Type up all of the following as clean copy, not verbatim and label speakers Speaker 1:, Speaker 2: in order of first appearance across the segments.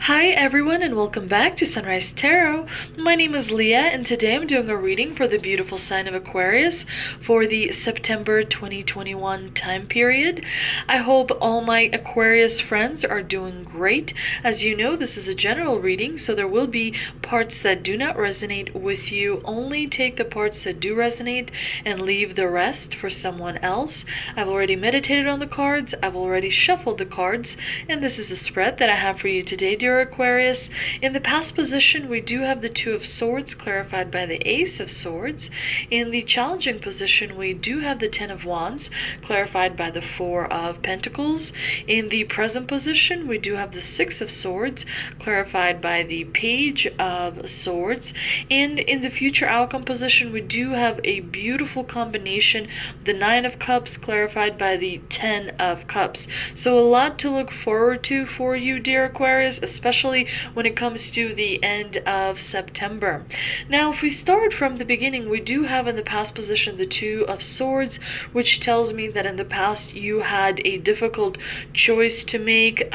Speaker 1: Hi everyone and welcome back to Sunrise Tarot. My name is Leah and today I'm doing a reading for the beautiful sign of Aquarius for the September 2021 time period. I hope all my Aquarius friends are doing great. As you know, this is a general reading, so there will be parts that do not resonate with you. Only take the parts that do resonate and leave the rest for someone else. I've already meditated on the cards, I've already shuffled the cards, and this is a spread that I have for you today, dear Aquarius. In the past position, we do have the Two of Swords clarified by the Ace of Swords. In the challenging position, we do have the Ten of Wands clarified by the Four of Pentacles. In the present position, we do have the Six of Swords clarified by the Page of Swords. And in the future outcome position, we do have a beautiful combination, the Nine of Cups clarified by the Ten of Cups. So a lot to look forward to for you, dear Aquarius, especially when it comes to the end of September. Now, if we start from the beginning, we do have in the past position the Two of Swords, which tells me that in the past you had a difficult choice to make.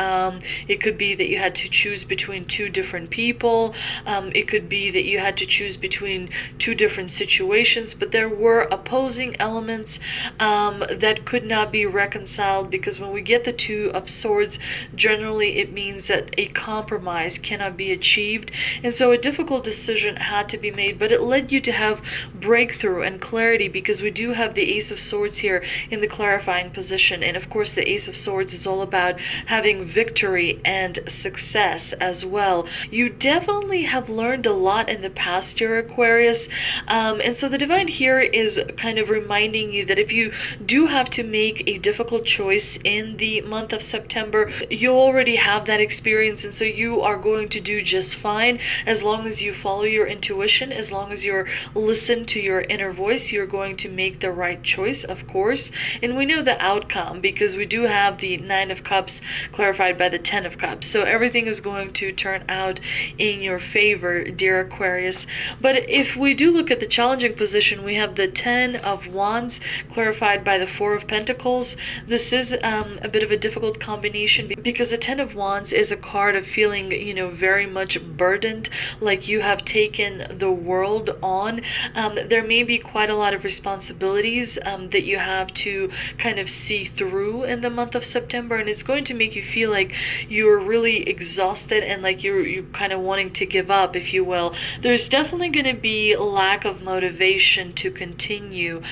Speaker 1: It could be that you had to choose between two different people. It could be that you had to choose between two different situations, but there were opposing elements that could not be reconciled, because when we get the Two of Swords, generally it means that a compromise cannot be achieved, and so a difficult decision had to be made, but it led you to have breakthrough and clarity, because we do have the Ace of Swords here in the clarifying position. And of course the Ace of Swords is all about having victory and success as well. You definitely have learned a lot in the past year, Aquarius, and so the divine here is kind of reminding you that if you do have to make a difficult choice in the month of September, you already have that experience, and so you are going to do just fine as long as you follow your intuition, as long as you're listen to your inner voice. You're going to make the right choice, of course, and we know the outcome because we do have the Nine of Cups clarified by the Ten of Cups, so everything is going to turn out in your favor, dear Aquarius. But if we do look at the challenging position, we have the Ten of Wands clarified by the Four of Pentacles. This is a bit of a difficult combination because the Ten of Wands is a card of feeling, very much burdened, like you have taken the world on. There may be quite a lot of responsibilities that you have to kind of see through in the month of September, and it's going to make you feel like you're really exhausted and like you're kind of wanting to give up, if you will. There's definitely going to be lack of motivation to continue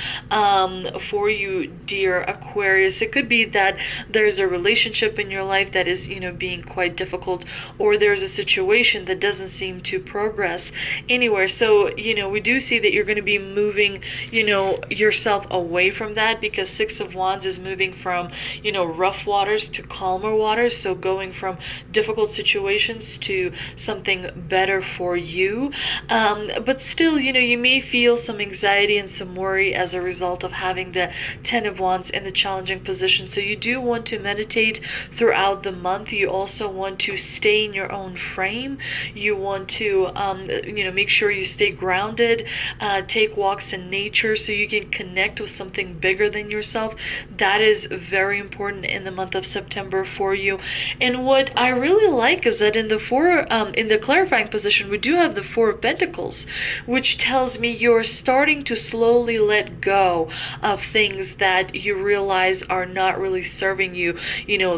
Speaker 1: for you, dear Aquarius. It could be that there's a relationship in your life that is, being quite difficult, or there's a situation that doesn't seem to progress anywhere. So, we do see that you're going to be moving, yourself away from that, because Six of Wands is moving from, rough waters to calmer waters. So going from difficult situations to something better for you. But still, you may feel some anxiety and some worry as a result of having the Ten of Wands in the challenging position. So you do want to meditate throughout the month. You also want to stay in your own frame. You want to, make sure you stay grounded, take walks in nature so you can connect with something bigger than yourself. That is very important in the month of September for you. And what I really like is that in the clarifying position, we do have the Four of Pentacles, which tells me you're starting to slowly let go of things that you realize are not really serving you,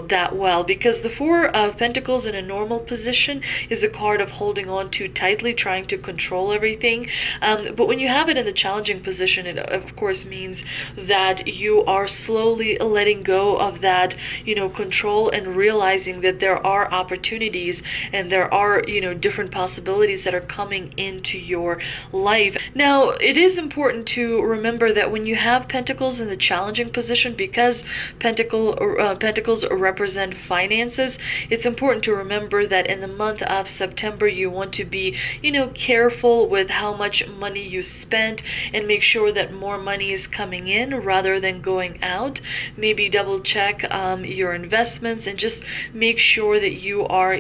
Speaker 1: that well. Because the Four of Pentacles in a normal position is a card of holding on too tightly, trying to control everything. But when you have it in the challenging position, it of course means that you are slowly letting go of that, control, and realizing that there are opportunities and there are, different possibilities that are coming into your life. Now, it is important to remember that when you have Pentacles in the challenging position, because Pentacles represent finances, it's important to remember that in the month of September, you want to be, careful with how much money you spend, and make sure that more money is coming in rather than going out. Maybe double check your investments and just make sure that you are,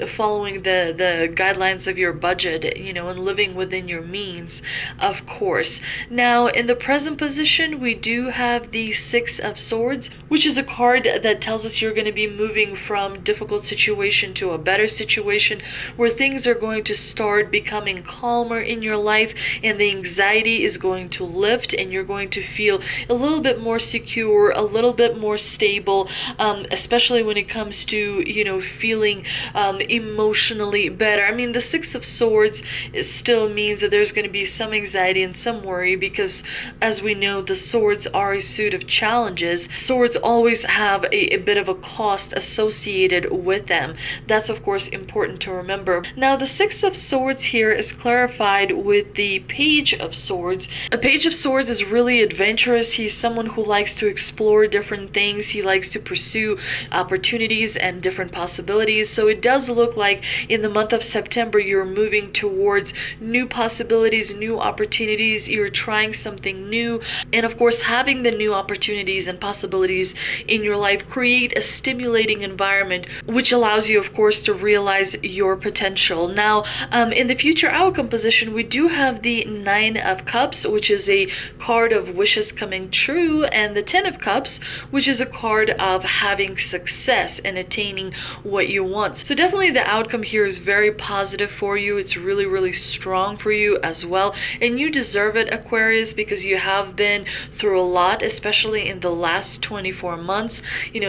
Speaker 1: following the guidelines of your budget, and living within your means, of course. Now, in the present position, we do have the Six of Swords, which is a card that tells us you're going to be moving from difficult situation to a better situation where things are going to start becoming calmer in your life, and the anxiety is going to lift, and you're going to feel a little bit more secure, a little bit more stable, especially when it comes to, feeling emotionally better. I mean, the Six of Swords still means that there's going to be some anxiety and some worry because, as we know, the swords are a suit of challenges. Swords always have a bit of a cost associated with them. That's, of course, important to remember. Now, the Six of Swords here is clarified with the Page of Swords. A Page of Swords is really adventurous. He's someone who likes to explore different things. He likes to pursue opportunities and different possibilities. So it does look like in the month of September, you're moving towards new possibilities, new opportunities. You're trying something new. And of course, having the new opportunities and possibilities in your life create a stimulating environment, which allows you, of course, to realize your potential. Now, in the future outcome position, we do have the Nine of Cups, which is a card of wishes coming true, and the Ten of Cups, which is a card of having success and attaining what you want. So definitely the outcome here is very positive for you. It's really, really strong for you as well. And you deserve it, Aquarius, because you have been through a lot, especially in the last 24 months.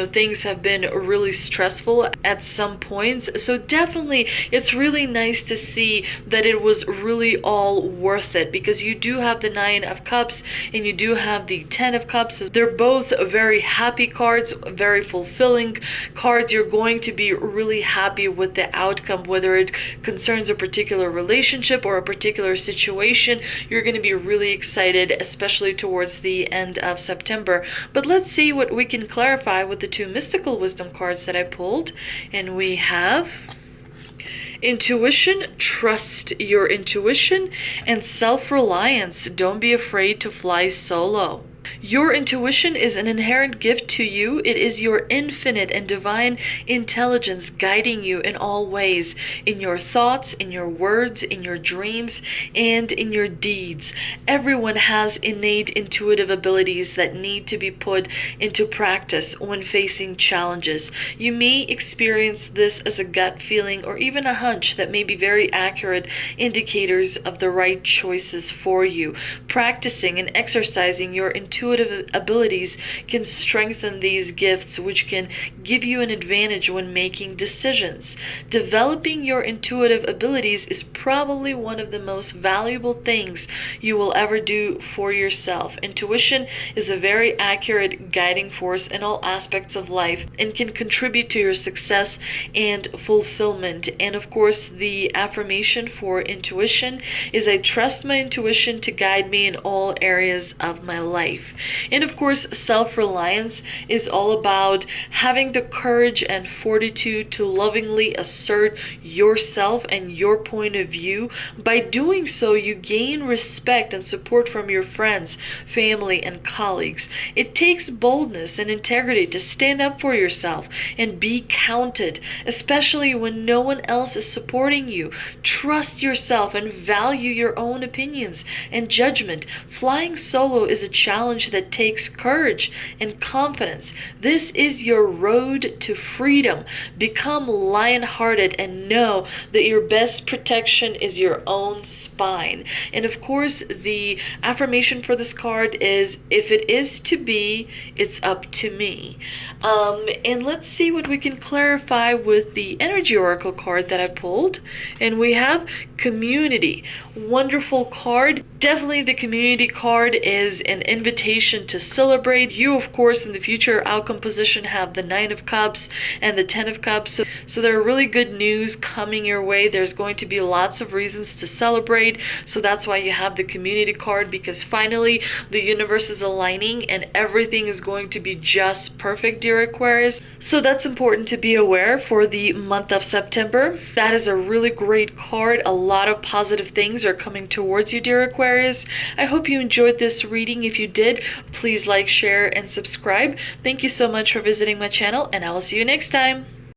Speaker 1: Things have been really stressful at some points. So definitely it's really nice to see that it was really all worth it, because you do have the Nine of Cups and you do have the Ten of Cups. They're both very happy cards, very fulfilling cards. You're going to be really happy with the outcome, whether it concerns a particular relationship or a particular situation. You're going to be really excited, especially towards the end of September. But let's see what we can clarify with the two mystical wisdom cards that I pulled. And we have intuition, trust your intuition, and self-reliance. Don't be afraid to fly solo. Your intuition is an inherent gift to you. It is your infinite and divine intelligence guiding you in all ways, in your thoughts, in your words, in your dreams, and in your deeds. Everyone has innate intuitive abilities that need to be put into practice when facing challenges. You may experience this as a gut feeling or even a hunch that may be very accurate indicators of the right choices for you. Practicing and exercising your intuitive abilities can strengthen these gifts, which can give you an advantage when making decisions. Developing your intuitive abilities is probably one of the most valuable things you will ever do for yourself. Intuition is a very accurate guiding force in all aspects of life and can contribute to your success and fulfillment. And of course, the affirmation for intuition is, I trust my intuition to guide me in all areas of my life. And of course, self-reliance is all about having the courage and fortitude to lovingly assert yourself and your point of view. By doing so, you gain respect and support from your friends, family, and colleagues. It takes boldness and integrity to stand up for yourself and be counted, especially when no one else is supporting you. Trust yourself and value your own opinions and judgment. Flying solo is a challenge that takes courage and confidence. This is your road to freedom. Become lion-hearted and know that your best protection is your own spine. And of course, the affirmation for this card is, if it is to be, it's up to me. And let's see what we can clarify with the energy oracle card that I pulled. And we have community. Wonderful card. Definitely the community card is an invitation to celebrate. You, of course, in the future outcome position have the Nine of Cups and the Ten of Cups. So there are really good news coming your way. There's going to be lots of reasons to celebrate. So that's why you have the community card, because finally the universe is aligning and everything is going to be just perfect, dear Aquarius. So that's important to be aware for the month of September. That is a really great card. A lot of positive things are coming towards you, dear Aquarius. I hope you enjoyed this reading. If you did, please like, share, and subscribe. Thank you so much for visiting my channel, and I will see you next time.